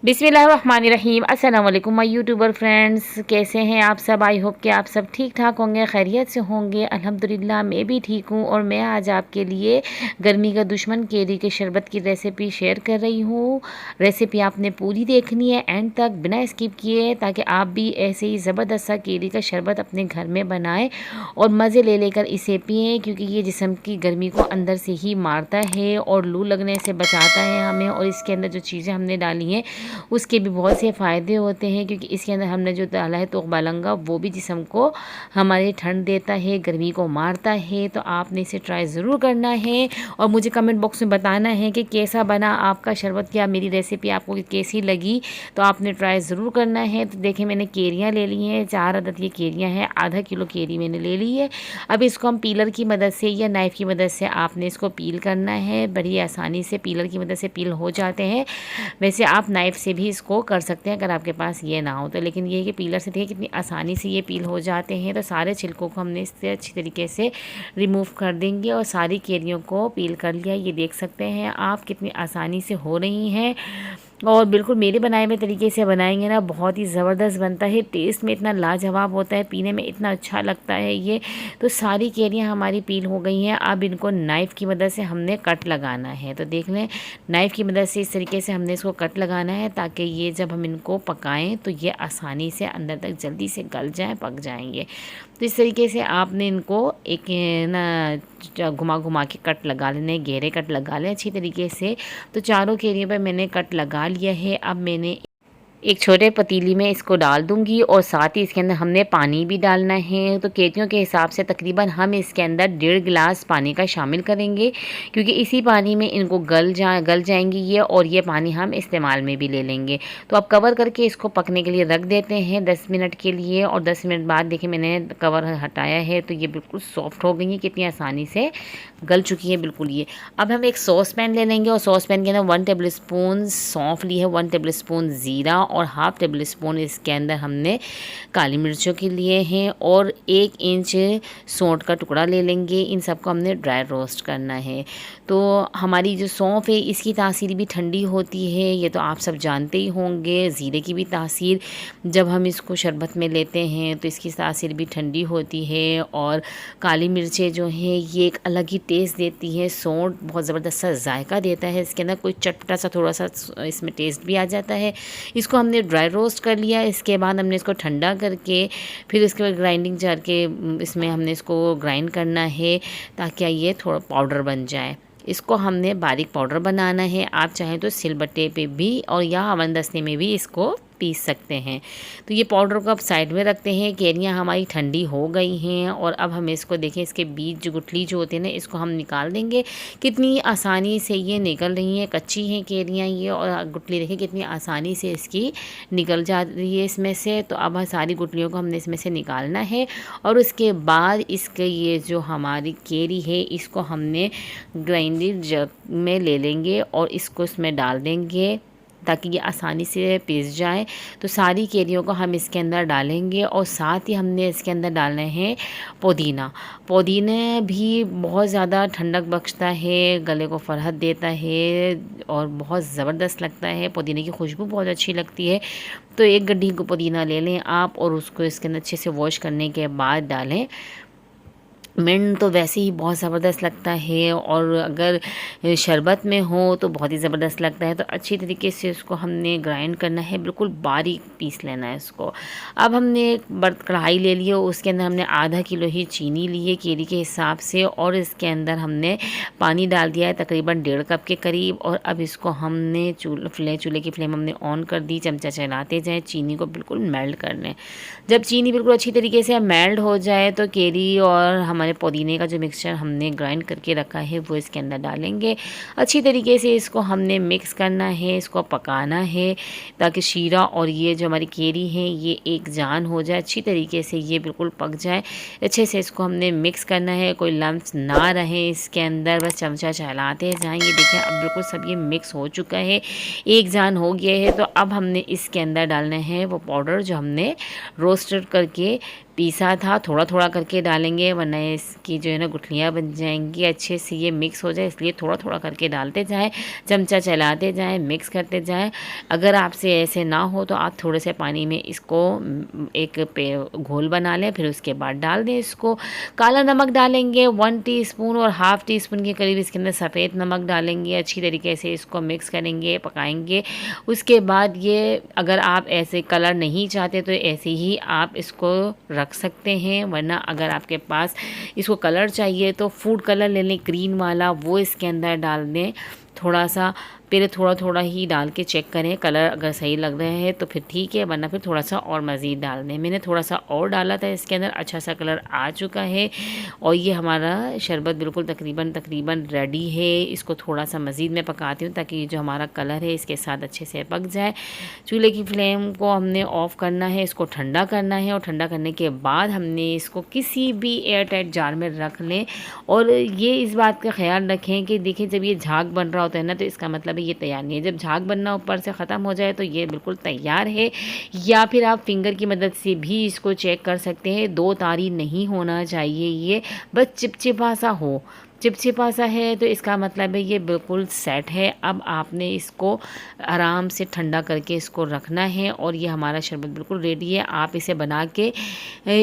बिस्मिल्लाहिर्रहमानिर्रहीम। अस्सलाम वालेकुम माय यूट्यूबर फ्रेंड्स, कैसे हैं आप सब। आई होप कि आप सब ठीक ठाक होंगे, खैरियत से होंगे। अल्हम्दुलिल्लाह मैं भी ठीक हूँ। और मैं आज आपके लिए गर्मी का दुश्मन केरी के शरबत की रेसिपी शेयर कर रही हूँ। रेसिपी आपने पूरी देखनी है एंड तक बिना स्किप किए, ताकि आप भी ऐसे ही ज़बरदस्त सा केरी का शरबत अपने घर में बनाएं और मज़े ले लेकर इसे पिएँ, क्योंकि ये जिस्म की गर्मी को अंदर से ही मारता है और लू लगने से बचाता है हमें। और इसके अंदर जो चीज़ें हमने डाली हैं उसके भी बहुत से फ़ायदे होते हैं, क्योंकि इसके अंदर हमने जो डाला है तोक बालंगा, वो भी जिस्म को हमारे ठंड देता है, गर्मी को मारता है। तो आपने इसे ट्राई ज़रूर करना है और मुझे कमेंट बॉक्स में बताना है कि कैसा बना आपका शरबत, क्या मेरी रेसिपी आपको कैसी लगी। तो आपने ट्राई ज़रूर करना है। तो देखिए मैंने केरियाँ ले ली हैं, 4 अदद ये केरियाँ हैं, आधा किलो केरी मैंने ले ली है। अब इसको हम पीलर की मदद से या नाइफ़ की मदद से आपने इसको पील करना है। बड़ी आसानी से पीलर की मदद से पील हो जाते हैं। वैसे आप नाइफ़ से भी इसको कर सकते हैं अगर आपके पास ये ना हो तो, लेकिन ये है कि पीलर से देखिए कितनी आसानी से ये पील हो जाते हैं। तो सारे छिलकों को हमने इससे अच्छी तरीके से रिमूव कर देंगे और सारी केरियों को पील कर लिया। ये देख सकते हैं आप कितनी आसानी से हो रही हैं और बिल्कुल मेरे बनाए हुए तरीके से बनाएंगे ना, बहुत ही ज़बरदस्त बनता है। टेस्ट में इतना लाजवाब होता है, पीने में इतना अच्छा लगता है ये। तो सारी केरियाँ हमारी पील हो गई हैं। अब इनको नाइफ़ की मदद से हमने कट लगाना है। तो देख लें, नाइफ़ की मदद से इस तरीके से हमने इसको कट लगाना है, ताकि ये जब हम इनको पकाएं तो ये आसानी से अंदर तक जल्दी से गल जाएँ, पक जाएंगे। तो इस तरीके से आपने इनको एक ना घुमा घुमा के कट लगा लेने, गहरे कट लगा लें अच्छी तरीके से। तो चारों केरियों पर मैंने कट लगा लिया है। अब मैंने एक छोटे पतीली में इसको डाल दूंगी और साथ ही इसके अंदर हमने पानी भी डालना है। तो केरियों के हिसाब से तकरीबन हम इसके अंदर 1.5 गिलास पानी का शामिल करेंगे, क्योंकि इसी पानी में इनको गल जाएंगी ये, और ये पानी हम इस्तेमाल में भी ले लेंगे। तो अब कवर करके इसको पकने के लिए रख देते हैं 10 मिनट के लिए। और 10 मिनट बाद देखिए मैंने कवर हटाया है तो ये बिल्कुल सॉफ्ट हो गई है, कितनी आसानी से गल चुकी है बिल्कुल ये। अब हम एक सॉस पैन ले लेंगे और सॉस पैन के अंदर 1 टेबल स्पून सौंफ ली है, 1 टेबल स्पून ज़ीरा और 1/2 टेबल स्पून इसके अंदर हमने काली मिर्चों के लिए हैं और 1 इंच सौंठ का टुकड़ा ले लेंगे। इन सबको हमने ड्राई रोस्ट करना है। तो हमारी जो सौंफ है इसकी तासीर भी ठंडी होती है, ये तो आप सब जानते ही होंगे। ज़ीरे की भी तासीर जब हम इसको शरबत में लेते हैं तो इसकी तासीर भी ठंडी होती है। और काली मिर्चें जो हैं ये एक अलग ही टेस्ट देती है। सौंठ बहुत ज़बरदस्त सा जायका देता है, इसके अंदर कोई चटपटा सा थोड़ा सा इसमें टेस्ट भी आ जाता है। इसको हमने ड्राई रोस्ट कर लिया। इसके बाद हमने इसको ठंडा करके फिर इसके बाद ग्राइंडिंग जार के इसमें हमने इसको ग्राइंड करना है, ताकि ये थोड़ा पाउडर बन जाए। इसको हमने बारीक पाउडर बनाना है। आप चाहें तो सिलबट्टे पे भी और या हवन दस्ते में भी इसको पीस सकते हैं। तो ये पाउडर को अब साइड में रखते हैं। केरियाँ हमारी ठंडी हो गई हैं और अब हम इसको देखें, इसके बीज जो गुठली जो होती है ना, इसको हम निकाल देंगे। कितनी आसानी से ये निकल रही हैं, कच्ची हैं केरियाँ ये, और गुठली देखिए कितनी आसानी से इसकी निकल जा रही है इसमें से। तो अब सारी गुठलियों को हमने इसमें से निकालना है और उसके बाद इसके ये जो हमारी केरी है इसको हमने ग्राइंडर जग में ले लेंगे और इसको इसमें डाल देंगे, ताकि ये आसानी से पीस जाए। तो सारी केरियों को हम इसके अंदर डालेंगे और साथ ही हमने इसके अंदर डालना है पुदीना। पुदीना भी बहुत ज़्यादा ठंडक बख्शता है, गले को फरहत देता है और बहुत ज़बरदस्त लगता है। पुदीने की खुशबू बहुत अच्छी लगती है। तो 1 गड्ढी को पुदीना ले लें आप और उसको इसके अंदर अच्छे से वॉश करने के बाद डालें। मिंट तो वैसे ही बहुत ज़बरदस्त लगता है और अगर शरबत में हो तो बहुत ही ज़बरदस्त लगता है। तो अच्छी तरीके से इसको हमने ग्राइंड करना है, बिल्कुल बारीक पीस लेना है इसको। अब हमने एक कढ़ाई ले ली है, उसके अंदर हमने आधा किलो ही चीनी ली है केरी के हिसाब से और इसके अंदर हमने पानी डाल दिया है तकरीबन 1.5 कप के करीब। और अब इसको हमने चूल्हे की फ्लेम हमने ऑन कर दी, चमचा चलाते जाएँ, चीनी को बिल्कुल मेल्ट कर लें। जब चीनी बिल्कुल अच्छी तरीके से मेल्ट हो जाए तो केरी और हमारे पुदीने का जो मिक्सचर हमने ग्राइंड करके रखा है वो इसके अंदर डालेंगे। अच्छी तरीके से इसको हमने मिक्स करना है, इसको पकाना है, ताकि शीरा और ये जो हमारी केरी है ये एक जान हो जाए, अच्छी तरीके से ये बिल्कुल पक जाए। अच्छे से इसको हमने मिक्स करना है, कोई लम्स ना रहे इसके अंदर, बस चमचा चलाते जाएँ। ये देखिए अब बिल्कुल सब ये मिक्स हो चुका है, एक जान हो गया है। तो अब हमने इसके अंदर डालना है वो पाउडर जो हमने रोस्टेड करके पीसा था, थोड़ा थोड़ा करके डालेंगे वरना इसकी जो है ना गुठलियाँ बन जाएंगी। अच्छे से ये मिक्स हो जाए इसलिए थोड़ा थोड़ा करके डालते जाएं, चमचा चलाते जाएं, मिक्स करते जाएं। अगर आपसे ऐसे ना हो तो आप थोड़े से पानी में इसको एक घोल बना लें, फिर उसके बाद डाल दें इसको। काला नमक डालेंगे 1 टीस्पून और हाफ़ टी स्पून के करीब इसके अंदर सफ़ेद नमक डालेंगे। अच्छी तरीके से इसको मिक्स करेंगे, पकाएंगे। उसके बाद ये अगर आप ऐसे कलर नहीं चाहते तो ऐसे ही आप इसको रख सकते हैं, वरना अगर आपके पास इसको कलर चाहिए तो फूड कलर ले लें ग्रीन वाला, वो इसके अंदर डाल दें। थोड़ा सा पहले थोड़ा थोड़ा ही डाल के चेक करें, कलर अगर सही लग रहा है तो फिर ठीक है, वरना फिर थोड़ा सा और मज़ीद डाल दें। मैंने थोड़ा सा और डाला था इसके अंदर, अच्छा सा कलर आ चुका है और ये हमारा शरबत बिल्कुल तकरीबन रेडी है। इसको थोड़ा सा मज़ीद मैं पकाती हूँ ताकि जो हमारा कलर है इसके साथ अच्छे से पक जाए। चूल्हे की फ्लेम को हमने ऑफ़ करना है, इसको ठंडा करना है और ठंडा करने के बाद हमने इसको किसी भी एयर टाइट जार में रख लें। और ये इस बात का ख्याल रखें कि देखिए जब ये झाग बन रहा होता है ना तो इसका मतलब ये तैयार नहीं है। जब झाग बनना ऊपर से ख़त्म हो जाए तो ये बिल्कुल तैयार है। या फिर आप फिंगर की मदद से भी इसको चेक कर सकते हैं, दो तारी नहीं होना चाहिए, ये बस चिपचिपा सा हो। चिपचिपा सा है तो इसका मतलब है ये बिल्कुल सेट है। अब आपने इसको आराम से ठंडा करके इसको रखना है और ये हमारा शरबत बिल्कुल रेडी है। आप इसे बना के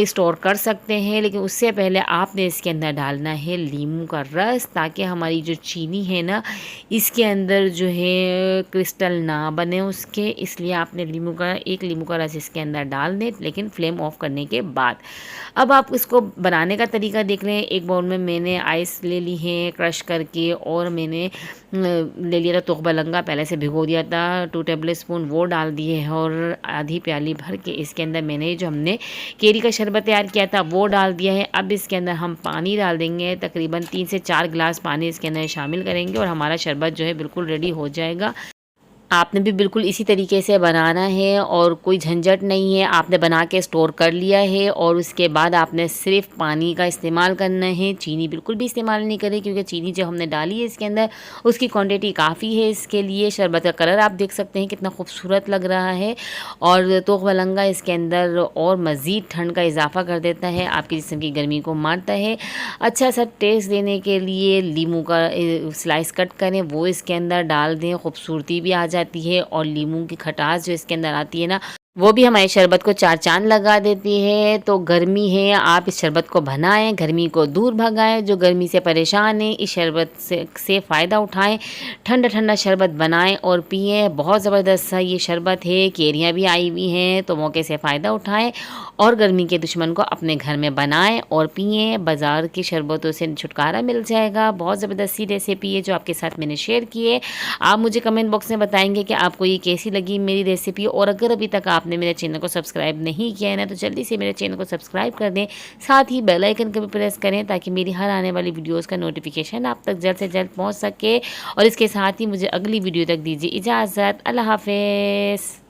स्टोर कर सकते हैं, लेकिन उससे पहले आपने इसके अंदर डालना है नींबू का रस, ताकि हमारी जो चीनी है ना इसके अंदर जो है क्रिस्टल ना बने उसके, इसलिए आपने एक नींबू का रस इसके अंदर डाल दें, लेकिन फ्लेम ऑफ करने के बाद। अब आप इसको बनाने का तरीका देख रहे हैं। एक बाउल में मैंने आइस ले ली है क्रश करके, और मैंने ले लिया था तुख बलंगा, पहले से भिगो दिया था, 2 टेबल स्पून वो डाल दिए हैं और आधी प्याली भर के इसके अंदर मैंने जो हमने केरी का शरबत तैयार किया था वो डाल दिया है। अब इसके अंदर हम पानी डाल देंगे, तकरीबन 3 से 4 गिलास पानी इसके अंदर शामिल करेंगे और हमारा शरबत जो है बिल्कुल रेडी हो जाएगा। आपने भी बिल्कुल इसी तरीके से बनाना है और कोई झंझट नहीं है। आपने बना के स्टोर कर लिया है और उसके बाद आपने सिर्फ पानी का इस्तेमाल करना है, चीनी बिल्कुल भी इस्तेमाल नहीं करें, क्योंकि चीनी जो हमने डाली है इसके अंदर उसकी क्वांटिटी काफ़ी है इसके लिए। शरबत का कलर आप देख सकते हैं कितना खूबसूरत लग रहा है और तोख वलंगा इसके अंदर और मज़ीद ठंड का इजाफा कर देता है, आपकी जिस्म की गर्मी को मारता है। अच्छा सा टेस्ट देने के लिए नींबू का स्लाइस कट करें, वो इसके अंदर डाल दें, खूबसूरती भी आ जाती है और नींबू की खटास जो इसके अंदर आती है ना वो भी हमारे शरबत को 4 चांद लगा देती है। तो गर्मी है, आप इस शरबत को बनाएं, गर्मी को दूर भगाएं। जो गर्मी से परेशान है इस शरबत से फ़ायदा उठाएं, ठंडा ठंडा शरबत बनाएं और पिएं। बहुत ज़बरदस्त सा ये शरबत है, केरियाँ भी आई हुई हैं तो मौके से फ़ायदा उठाएं और गर्मी के दुश्मन को अपने घर में बनाएं और पिएं। बाज़ार की शरबतों से छुटकारा मिल जाएगा। बहुत ज़बरदस्त सी रेसिपी है जो आपके साथ मैंने शेयर की है। आप मुझे कमेंट बॉक्स में बताएंगे कि आपको ये कैसी लगी मेरी रेसिपी, और अगर अभी तक आपने मेरे चैनल को सब्सक्राइब नहीं किया है ना तो जल्दी से मेरे चैनल को सब्सक्राइब कर दें, साथ ही बेल आइकन को भी प्रेस करें ताकि मेरी हर आने वाली वीडियोस का नोटिफिकेशन आप तक जल्द से जल्द पहुंच सके। और इसके साथ ही मुझे अगली वीडियो तक दीजिए इजाज़त। अल्लाह हाफ़िज़।